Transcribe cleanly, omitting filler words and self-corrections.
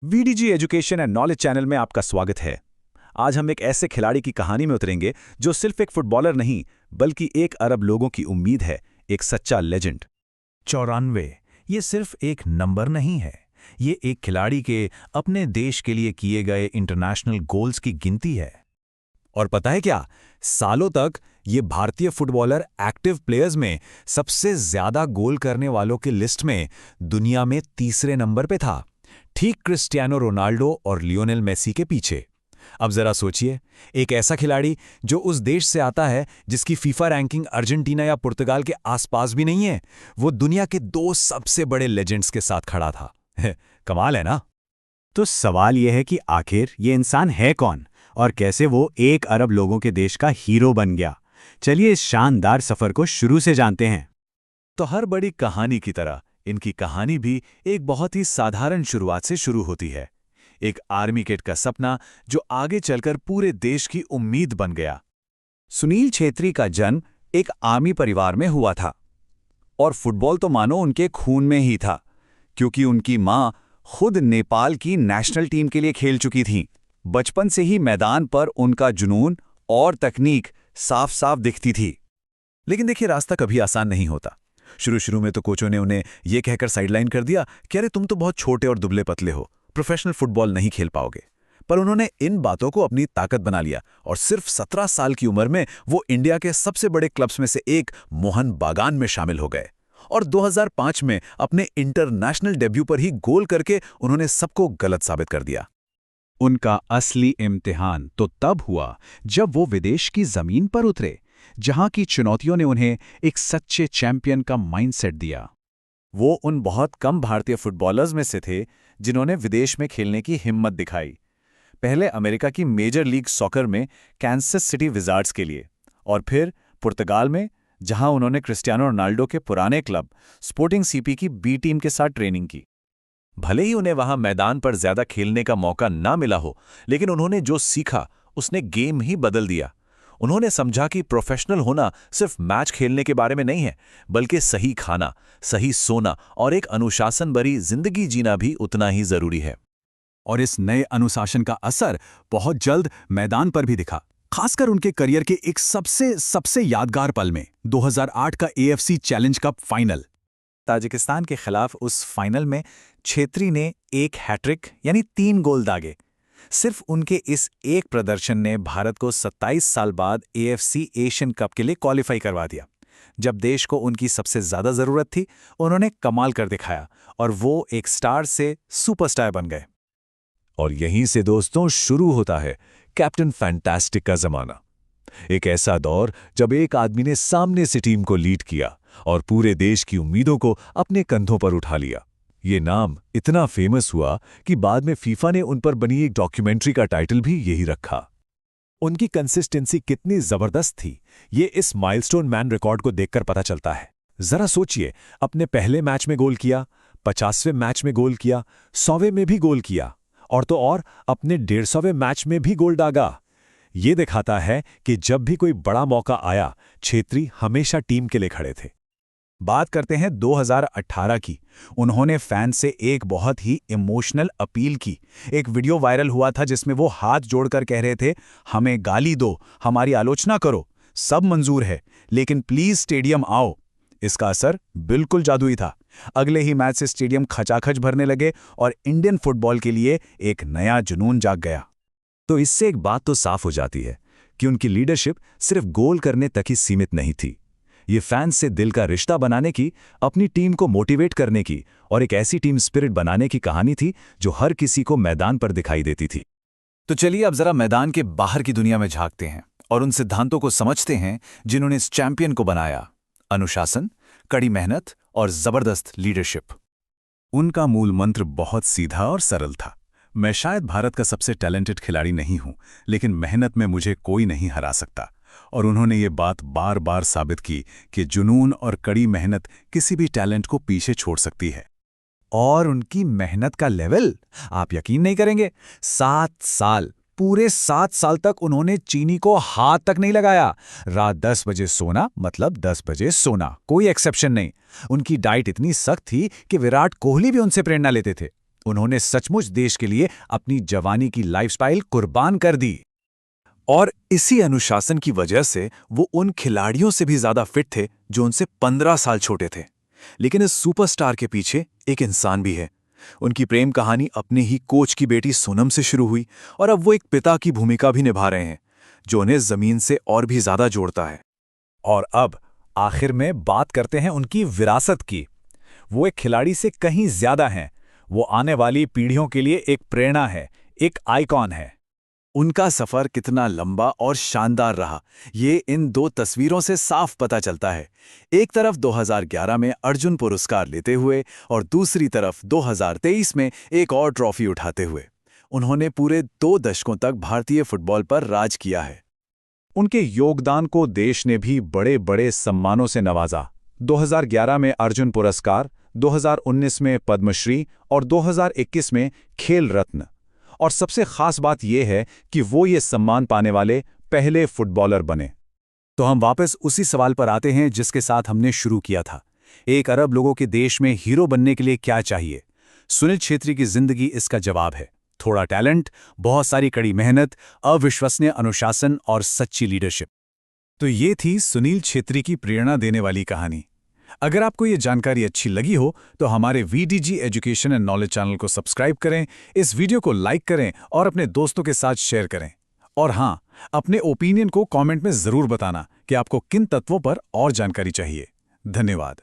VDG education and knowledge channel में आपका स्वागत है। आज हम एक ऐसे खिलाड़ी की कहानी में उतरेंगे जो सिर्फ एक फुटबॉलर नहीं बल्कि 1 अरब लोगों की उम्मीद है, एक सच्चा लेजेंड। 94 ये सिर्फ एक नंबर नहीं है, ये एक खिलाड़ी के अपने देश के लिए किए गए इंटरनेशनल गोल्स की गिनती है। और पता है क्या, सालों तक ये भारतीय फुटबॉलर एक्टिव प्लेयर्स में सबसे ज्यादा गोल करने वालों की लिस्ट में दुनिया में तीसरे नंबर पे था, ठीक क्रिस्टियानो रोनाल्डो और लियोनेल मेसी के पीछे। अब जरा सोचिए, एक ऐसा खिलाड़ी जो उस देश से आता है जिसकी फीफा रैंकिंग अर्जेंटीना या पुर्तगाल के आसपास भी नहीं है, वो दुनिया के 2 सबसे बड़े लेजेंड्स के साथ खड़ा था। कमाल है ना? तो सवाल यह है कि आखिर ये इंसान है कौन और कैसे वो 1 अरब लोगों के देश का हीरो बन गया। चलिए इस शानदार सफर को शुरू से जानते हैं। तो हर बड़ी कहानी की तरह इनकी कहानी भी एक बहुत ही साधारण शुरुआत से शुरू होती है। एक आर्मी कैडेट का सपना जो आगे चलकर पूरे देश की उम्मीद बन गया। सुनील छेत्री का जन्म एक आर्मी परिवार में हुआ था और फुटबॉल तो मानो उनके खून में ही था, क्योंकि उनकी मां खुद नेपाल की नेशनल टीम के लिए खेल चुकी थीं। बचपन से ही मैदान पर उनका जुनून और तकनीक साफ साफ दिखती थी। लेकिन देखिए, रास्ता कभी आसान नहीं होता। शुरू में तो कोचों ने उन्हें यह कहकर साइडलाइन कर दिया कि अरे तुम तो बहुत छोटे और दुबले पतले हो, प्रोफेशनल फुटबॉल नहीं खेल पाओगे। पर उन्होंने इन बातों को अपनी ताकत बना लिया और सिर्फ 17 साल की उम्र में वो इंडिया के सबसे बड़े क्लब्स में से एक मोहन बागान में शामिल हो गए। और 2005 में अपने इंटरनेशनल डेब्यू पर ही गोल करके उन्होंने सबको गलत साबित कर दिया। उनका असली इम्तिहान तो तब हुआ जब वो विदेश की जमीन पर उतरे, जहां की चुनौतियों ने उन्हें एक सच्चे चैंपियन का माइंडसेट दिया। वो उन बहुत कम भारतीय फुटबॉलर्स में से थे जिन्होंने विदेश में खेलने की हिम्मत दिखाई। पहले अमेरिका की मेजर लीग सॉकर में कैंसस सिटी विजार्ड्स के लिए, और फिर पुर्तगाल में, जहां उन्होंने क्रिस्टियानो रोनाल्डो के पुराने क्लब स्पोर्टिंग सीपी की बी टीम के साथ ट्रेनिंग की। भले ही उन्हें वहां मैदान पर ज्यादा खेलने का मौका ना मिला हो, लेकिन उन्होंने जो सीखा उसने गेम ही बदल दिया। उन्होंने समझा कि प्रोफेशनल होना सिर्फ मैच खेलने के बारे में नहीं है, बल्कि सही खाना, सही सोना और एक अनुशासन भरी जिंदगी जीना भी उतना ही जरूरी है। और इस नए अनुशासन का असर बहुत जल्द मैदान पर भी दिखा, खासकर उनके करियर के एक सबसे यादगार पल में 2008 का AFC challenge cup final. Tajikistan के खिलाफ उस फाइनल में छेत्री ने एक हैट्रिक यानी 3 गोल दागे। सिर्फ उनके इस एक प्रदर्शन ने भारत को 27 साल बाद एएफसी एशियन कप के लिए क्वालिफाई करवा दिया। जब देश को उनकी सबसे ज्यादा जरूरत थी, उन्होंने कमाल कर दिखाया और वो एक स्टार से सुपरस्टार बन गए। और यहीं से दोस्तों शुरू होता है कैप्टन फैंटास्टिक का जमाना। एक ऐसा दौर जब एक आदमी ने सामने से टीम को लीड किया और पूरे देश की उम्मीदों को अपने कंधों पर उठा लिया। ये नाम इतना फेमस हुआ कि बाद में फीफा ने उन पर बनी एक डॉक्यूमेंट्री का टाइटल भी यही रखा। उनकी कंसिस्टेंसी कितनी जबरदस्त थी, ये इस माइलस्टोन मैन रिकॉर्ड को देखकर पता चलता है। जरा सोचिए, अपने पहले मैच में गोल किया, 50वें मैच में गोल किया, 100वें में भी गोल किया, और तो और अपने 150वें मैच में भी गोल दागा। ये दिखाता है कि जब भी कोई बड़ा मौका आया, छेत्री हमेशा टीम के लिए खड़े थे। बात करते हैं 2018 की। उन्होंने फैन से एक बहुत ही इमोशनल अपील की। एक वीडियो वायरल हुआ था जिसमें वो हाथ जोड़कर कह रहे थे, हमें गाली दो, हमारी आलोचना करो, सब मंजूर है, लेकिन प्लीज स्टेडियम आओ। इसका असर बिल्कुल जादुई था। अगले ही मैच से स्टेडियम खचाखच भरने लगे और इंडियन फुटबॉल के लिए एक नया जुनून जाग गया। तो इससे एक बात तो साफ हो जाती है कि उनकी लीडरशिप सिर्फ गोल करने तक ही सीमित नहीं थी। ये फैंस से दिल का रिश्ता बनाने की, अपनी टीम को मोटिवेट करने की और एक ऐसी टीम स्पिरिट बनाने की कहानी थी जो हर किसी को मैदान पर दिखाई देती थी। तो चलिए अब जरा मैदान के बाहर की दुनिया में झांकते हैं और उन सिद्धांतों को समझते हैं जिन्होंने इस चैंपियन को बनाया। अनुशासन, कड़ी मेहनत और जबरदस्त लीडरशिप। उनका मूल मंत्र बहुत सीधा और सरल था। मैं शायद भारत का सबसे टैलेंटेड खिलाड़ी नहीं हूं, लेकिन मेहनत में मुझे कोई नहीं हरा सकता। और उन्होंने ये बात बार बार साबित की कि जुनून और कड़ी मेहनत किसी भी टैलेंट को पीछे छोड़ सकती है। और उनकी मेहनत का लेवल आप यकीन नहीं करेंगे। 7 साल, पूरे 7 साल तक उन्होंने चीनी को हाथ तक नहीं लगाया। रात 10 बजे सोना मतलब 10 बजे सोना, कोई एक्सेप्शन नहीं। उनकी डाइट इतनी सख्त थी कि विराट कोहली भी उनसे प्रेरणा लेते थे। उन्होंने सचमुच देश के लिए अपनी जवानी की लाइफस्टाइल कुर्बान कर दी। और इसी अनुशासन की वजह से वो उन खिलाड़ियों से भी ज्यादा फिट थे जो उनसे 15 साल छोटे थे। लेकिन इस सुपरस्टार के पीछे एक इंसान भी है। उनकी प्रेम कहानी अपने ही कोच की बेटी सोनम से शुरू हुई और अब वो एक पिता की भूमिका भी निभा रहे हैं, जो उन्हें जमीन से और भी ज्यादा जोड़ता है। और अब आखिर में बात करते हैं उनकी विरासत की। वो एक खिलाड़ी से कहीं ज्यादा हैं। वो आने वाली पीढ़ियों के लिए एक प्रेरणा है, एक आइकॉन है। उनका सफर कितना लंबा और शानदार रहा, ये इन दो तस्वीरों से साफ पता चलता है। एक तरफ 2011 में अर्जुन पुरस्कार लेते हुए और दूसरी तरफ 2023 में एक और ट्रॉफी उठाते हुए। उन्होंने पूरे 2 दशकों तक भारतीय फुटबॉल पर राज किया है। उनके योगदान को देश ने भी बड़े बड़े सम्मानों से नवाजा। 2011 में अर्जुन पुरस्कार, 2019 में पद्मश्री और 2021 में खेल रत्न। और सबसे खास बात यह है कि वो ये सम्मान पाने वाले पहले फुटबॉलर बने। तो हम वापस उसी सवाल पर आते हैं जिसके साथ हमने शुरू किया था। 1 अरब लोगों के देश में हीरो बनने के लिए क्या चाहिए? सुनील छेत्री की जिंदगी इसका जवाब है। थोड़ा टैलेंट, बहुत सारी कड़ी मेहनत, अविश्वसनीय अनुशासन और सच्ची लीडरशिप। तो ये थी सुनील छेत्री की प्रेरणा देने वाली कहानी। अगर आपको ये जानकारी अच्छी लगी हो तो हमारे VDG education and knowledge channel को सब्सक्राइब करें, इस वीडियो को लाइक करें और अपने दोस्तों के साथ शेयर करें। और हाँ, अपने ओपिनियन को कमेंट में जरूर बताना कि आपको किन तत्वों पर और जानकारी चाहिए। धन्यवाद।